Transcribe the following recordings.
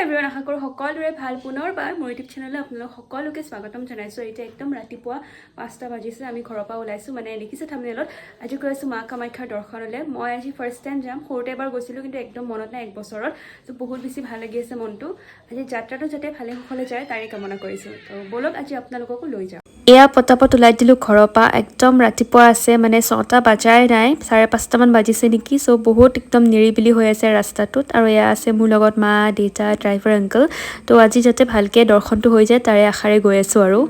Everyone আশা কৰোঁ সকলোৰে ভাল পুনৰবাৰ মোৰ ইউটিউব চেনেললৈ আপোনালোক সকলোকে স্বাগতম জনাইছোঁ। এতিয়া একদম ৰাতিপুৱা 5টা বাজিছে, আমি ঘৰৰ পৰা ওলাইছোঁ। মানে দেখিছে থাম্বনেইলত আজি গৈ আছোঁ মা কামাখ্যাৰ দৰ্শনলৈ। মই আজি ফাৰ্ষ্ট টাইম যাম। সৰুতে এবাৰ গৈছিলোঁ কিন্তু একদম মনত নাই, 1 বছৰত। তো বহুত বেছি ভাল লাগি আছে মনটো। আজি যাত্ৰাটো যাতে ভালে কুশলে যায় তাৰে কামনা কৰিছোঁ। তো বলক আজি আপোনালোককো লৈ যাওঁ। এয়া পটাপট ওলাই দিলোঁ ঘৰৰ পৰা। একদম ৰাতিপুৱা আছে, মানে 6টা বাজাই নাই, 5:30মান বাজিছে নেকি। চ' বহুত একদম নিৰিবিলি হৈ আছে ৰাস্তাটোত। আৰু এয়া আছে মোৰ লগত মা, দেউতা, ড্ৰাইভাৰ আংকল। তো আজি যাতে ভালকৈ দৰ্শনটো হৈ যায় তাৰে আশাৰে গৈ আছোঁ আৰু।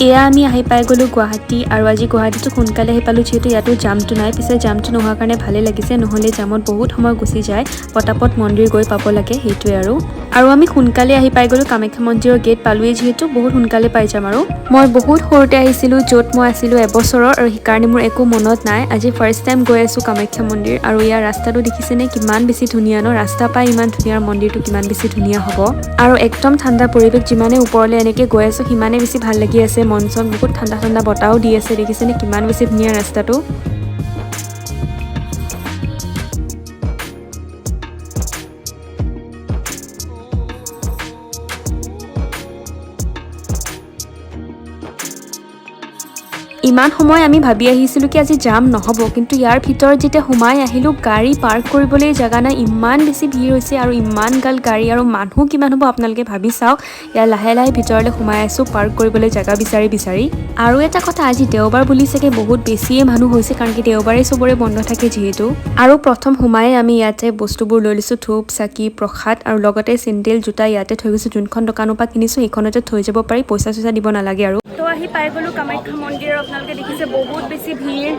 এয়া আমি আহি পাই গ'লোঁ গুৱাহাটী। আৰু আজি গুৱাহাটীতো সোনকালে আহি পালোঁ, যিহেতু ইয়াতো জামটো নাই। পিছে জামটো নোহোৱাৰ কাৰণে ভালেই লাগিছে, নহ'লে জামত বহুত সময় গুচি যায়। পটাপট মন্দিৰ গৈ পাব লাগে, সেইটোৱে আৰু আমি সোনকালে আহি পাই গ'লোঁ কামাখ্যা মন্দিৰৰ গেট পালোৱেই, যিহেতু বহুত সোনকালে পাই যাম। আৰু মই বহুত সৰুতে আহিছিলোঁ, য'ত মই আছিলোঁ এবছৰৰ, আৰু সেইকাৰণে মোৰ একো মনত নাই। আজি ফাৰ্ষ্ট টাইম গৈ আছোঁ কামাখ্যা মন্দিৰ। আৰু ইয়াৰ ৰাস্তাটো দেখিছেনে কিমান বেছি ধুনীয়া ন? ৰাস্তা পাই ইমান ধুনীয়া, মন্দিৰটো কিমান বেছি ধুনীয়া হ'ব। আৰু একদম ঠাণ্ডা পৰিৱেশ, যিমানে ওপৰলৈ এনেকৈ গৈ আছোঁ সিমানে বেছি ভাল লাগি আছে। মন চন বহুত ঠাণ্ডা ঠাণ্ডা বতাহও দি আছে। দেখিছেনে কিমান বেছি ধুনীয়া ৰাস্তাটো। ইমান সময় আমি ভাবি আহিছিলোঁ কি আজি জাম নহ'ব, কিন্তু ইয়াৰ ভিতৰত যেতিয়া সোমাই আহিলোঁ গাড়ী পাৰ্ক কৰিবলৈ জেগা নাই, ইমান বেছি ভিৰ হৈছে। আৰু ইমান গাল গাড়ী আৰু মানুহ কিমান হ'ব আপোনালোকে ভাবি চাওক। ইয়াৰ লাহে লাহে ভিতৰলৈ সোমাই আছোঁ পাৰ্ক কৰিবলৈ জেগা বিচাৰি। আৰু এটা কথা, আজি দেওবাৰ বুলি চাগে বহুত বেছিয়ে মানুহ হৈছে, কাৰণ কি দেওবাৰে চবৰে বন্ধ থাকে যিহেতু। আৰু প্ৰথম সোমাই আমি ইয়াতে বস্তুবোৰ লৈ লৈছোঁ, ধূপ চাকি প্ৰসাদ, আৰু লগতে চেণ্ডেল জোতা ইয়াতে থৈ গৈছোঁ। যোনখন দোকানৰ পৰা কিনিছোঁ সেইখনতে থৈ যাব পাৰি, পইচা চইচা দিব নালাগে। আৰু তো আহি পাই গ'লোঁ কামাখ্যা মন্দিৰ। আপোনালোকে দেখিছে বহুত বেছি ভিৰ,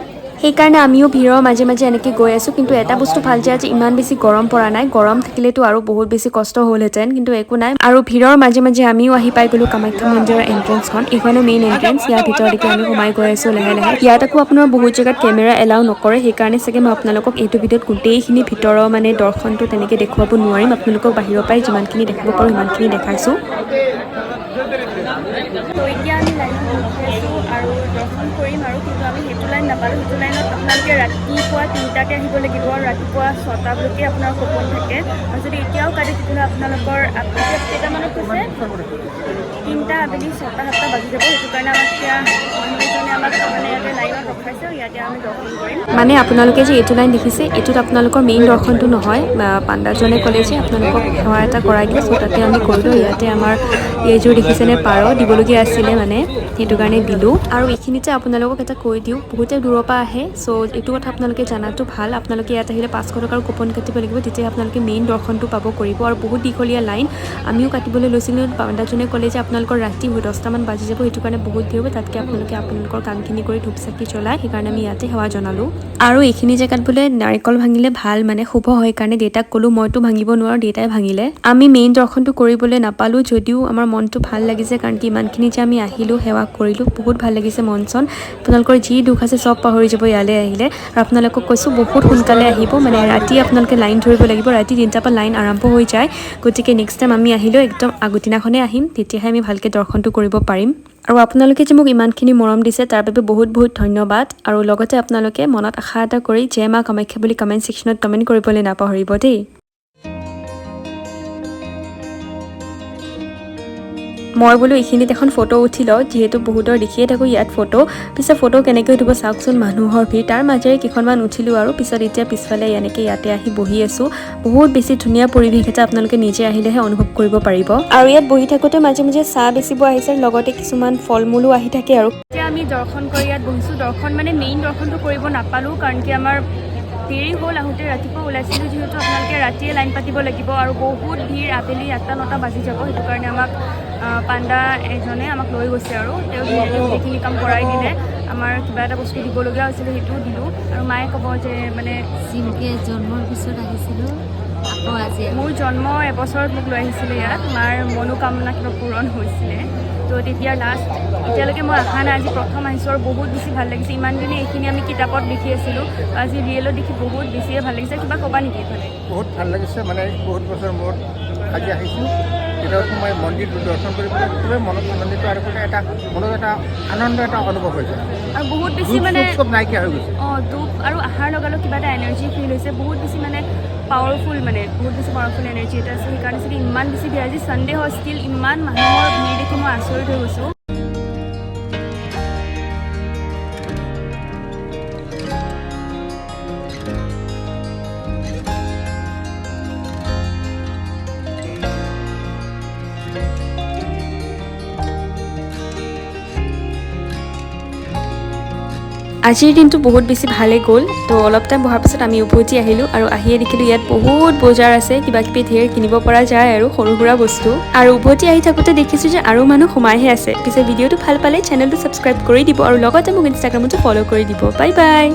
সেইকাৰণে আমিও ভিৰৰ মাজে মাজে এনেকৈ গৈ আছোঁ। কিন্তু এটা বস্তু ভাল যে আজি ইমান বেছি গৰম পৰা নাই। গৰম থাকিলেতো আৰু বহুত বেছি কষ্ট হ'লহেঁতেন, কিন্তু একো নাই। আৰু ভিৰৰ মাজে মাজে আমিও আহি পাই গ'লোঁ কামাখ্যা মন্দিৰৰ এণ্ট্ৰেন্সখন। এইখনে মেইন এণ্ট্ৰেন্স। ইয়াৰ ভিতৰলৈকে আমি সোমাই গৈ আছোঁ লাহে লাহে। ইয়াত আকৌ আপোনাৰ বহুত জেগাত কেমেৰা এলাউ নকৰে, সেইকাৰণে চাগে মই আপোনালোকক এইটো ভিডিঅ'ত গোটেইখিনি ভিতৰৰ মানে দৰ্শনটো তেনেকৈ দেখুৱাব নোৱাৰিম। আপোনালোকক বাহিৰৰ পৰাই যিমানখিনি দেখাব পাৰোঁ সিমানখিনি দেখাইছোঁ। তো এতিয়া আমি লাইনত ৰখি আছোঁ আৰু দৰ্শন কৰিম আৰু, কিন্তু আমি সেইটো লাইন নাপালোঁ। সেইটো লাইনত আপোনালোকে ৰাতিপুৱা 3টাতে আহিব লাগিব, আৰু ৰাতিপুৱা 6টালৈকে আপোনাৰ কুপন থাকে। আৰু যদি এতিয়াও কাটে তেতিয়াহ'লে আপোনালোকৰ কেইটামানত কৈছে 3টা আবেলি 6টা 7টা বাজি যাব। সেইটো কাৰণে আমাক এতিয়া মানুহজনে আমাক মানে ইয়াতে লাইনত ৰখাইছে, আৰু ইয়াতে আমি দৰ্শন কৰিম। মানে আপোনালোকে যে এইটো লাইন দেখিছে, এইটোত আপোনালোকৰ মেইন দৰ্শনটো নহয়। পাণ্ডাজনে ক'লে যে আপোনালোকক সেৱা এটা কৰাই দিয়ে, চ' তাতে আমি কৰিলোঁ। ইয়াতে আমাৰ এইযোৰ দেখিছেনে পাৰ দিবলগীয়া আছিলে, মানে সেইটো কাৰণে দিলোঁ। আৰু এইখিনিতে আপোনালোকক এটা কৈ দিওঁ, বহুতে দূৰৰ পৰা আহে, চ' এইটো কথা আপোনালোকে জানাটো ভাল। আপোনালোকে ইয়াত আহিলে 500 টকাৰ কুপন কাটিব লাগিব, তেতিয়া আপোনালোকে মেইন দৰ্শনটো পাব কৰিব। আৰু বহুত দীঘলীয়া লাইন, আমিও কাটিবলৈ লৈছিলোঁ। পাণ্ডাজনে ক'লে যে আপোনালোকৰ ৰাতি 10টামান বাজি যাব, সেইটো কাৰণে বহুত দেৰি হ'ব। তাতকৈ আপোনালোকে আপোনালোকৰ কামখিনি কৰি ধূপ চাকি জ্বলাই, সেইকাৰণে আমি ইয়াতে সেৱা জনালোঁ। আৰু এইখিনি জেগাত বোলে নাৰিকল ভাঙিলে ভাল, মানে শুভ হয়। কাৰণে দেউতাক ক'লোঁ, মইতো ভাঙিব নোৱাৰোঁ, দেউতাই ভাঙিলে। আমি মেইন দৰ্শনটো কৰিবলৈ নাপালোঁ, যদিও আমাৰ মনটো ভাল লাগিছে, কাৰণ কি ইমানখিনি যে আমি আহিলোঁ সেৱা কৰিলোঁ, বহুত ভাল লাগিছে মন চন। আপোনালোকৰ যি দুখ আছে চব পাহৰি যাব ইয়ালৈ আহিলে। আৰু আপোনালোকক কৈছোঁ বহুত সোনকালে আহিব, মানে ৰাতি আপোনালোকে লাইন ধৰিব লাগিব। ৰাতি 3টাৰ পৰা লাইন আৰম্ভ হৈ যায়। গতিকে নেক্সট টাইম আমি আহিলেও একদম আগদিনাখনেই আহিম, তেতিয়াহে আমি ভালকৈ দৰ্শনটো কৰিব পাৰিম। আৰু আপোনালোকে যে মোক ইমানখিনি মৰম দিছে তাৰ বাবে বহুত বহুত ধন্যবাদ। আৰু লগতে আপোনালোকে মনত আশা এটা কৰি জয় মা কামাখ্যা বুলি কমেণ্ট ছেকশ্যনত কমেণ্ট কৰিবলৈ নাপাহৰিব দেই। মই বোলো এইখিনিত এখন ফটো উঠি লওঁ, যিহেতু বহুতৰ দেখিয়ে থাকোঁ ইয়াত ফটো। পিছত ফটো কেনেকৈ উঠিব চাওকচোন, মানুহৰ ভিৰ। তাৰ মাজেৰে কেইখনমান উঠিলোঁ, আৰু পিছত এতিয়া পিছফালে এনেকৈ ইয়াতে আহি বহি আছোঁ। বহুত বেছি ধুনীয়া পৰিৱেশ এটা, আপোনালোকে নিজে আহিলেহে অনুভৱ কৰিব পাৰিব। আৰু ইয়াত বহি থাকোঁতে মাজে মাজে চাহ বেচিব আহিছে, লগতে কিছুমান ফল মূলো আহি থাকে। আৰু এতিয়া আমি দৰ্শন কৰি ইয়াত বহিছোঁ। দৰ্শন মানে মেইন দৰ্শনটো কৰিব নাপালোঁ, কাৰণ কি আমাৰ দেৰি হ'ল আহোঁতে। ৰাতিপুৱা ওলাইছিলোঁ যিহেতু, আপোনালোকে ৰাতিয়ে লাইন পাতিব লাগিব, আৰু বহুত ভিৰ। আবেলি 8টা 9টা বাজি যাব, সেইটো কাৰণে আমাক পাণ্ডা এজনে আমাক লৈ গৈছে, আৰু তেওঁ ধুনীয়াকৈ গোটেইখিনি কাম কৰাই দিলে। আমাৰ কিবা এটা বস্তু দিবলগীয়া হৈছিলে, সেইটোও দিলোঁ। আৰু মায়ে ক'ব যে মানে জিমকি জন্মৰ পিছত আহিছিলোঁ, আকৌ আজি মোৰ জন্ম এবছৰত মোক লৈ আহিছিলে ইয়াত। মাৰ মনোকামনা কিবা পূৰণ হৈছিলে। তো তেতিয়া লাষ্ট এতিয়ালৈকে মই অহা নাই, আজি প্ৰথম আহিছোঁ আৰু বহুত বেছি ভাল লাগিছে। ইমান দিনে এইখিনি আমি কিতাপত দেখি আছিলোঁ, আজি ৰিয়েলত দেখি বহুত বেছিয়ে ভাল লাগিছে। কিবা ক'বা নেকি এইফালে? বহুত ভাল লাগিছে, মানে বহুত বছৰ মূৰত আজি আহিছোঁ। তেতিয়াতো মই মন্দিৰ দৰ্শন কৰি পেলাই খুবেই মনত আনন্দিত আৰু এটা মনত এটা আনন্দ এটা অনুভৱ হৈছে আৰু বহুত বেছি মানে চব নাইকিয়া হৈ গৈছে। দুখ আৰু অহাৰ লগে লগে কিবা এটা এনাৰ্জি ফিল হৈছে, বহুত বেছি মানে পাৱাৰফুল, মানে বহুত বেছি পাৱাৰফুল এনাৰ্জি এটা আছে। সেইকাৰণে যদি ইমান বেছি ভিৰ, আজি ছানডে হয় ষ্টিল ইমান মানুহৰ ভিৰ দেখি মই আচৰিত হৈ গৈছোঁ। আজিৰ দিনটো বহুত বেছি ভালে গ'ল। তো অলপ টাইম বহাৰ পিছত আমি উভতি আহিলোঁ আৰু আহিয়ে দেখিলোঁ ইয়াত বহুত বজাৰ আছে, কিবা কিবি ধেৰ কিনিব পৰা যায় আৰু সৰু সুৰা বস্তু। আৰু উভতি আহি থাকোঁতে দেখিছোঁ যে আৰু মানুহ সোমাইহে আছে। পিছে ভিডিঅ'টো ভাল পালে চেনেলটো ছাবস্ক্ৰাইব কৰি দিব আৰু লগতে মোক ইনষ্টাগ্ৰামতো ফ'ল' কৰি দিব। Bye bye.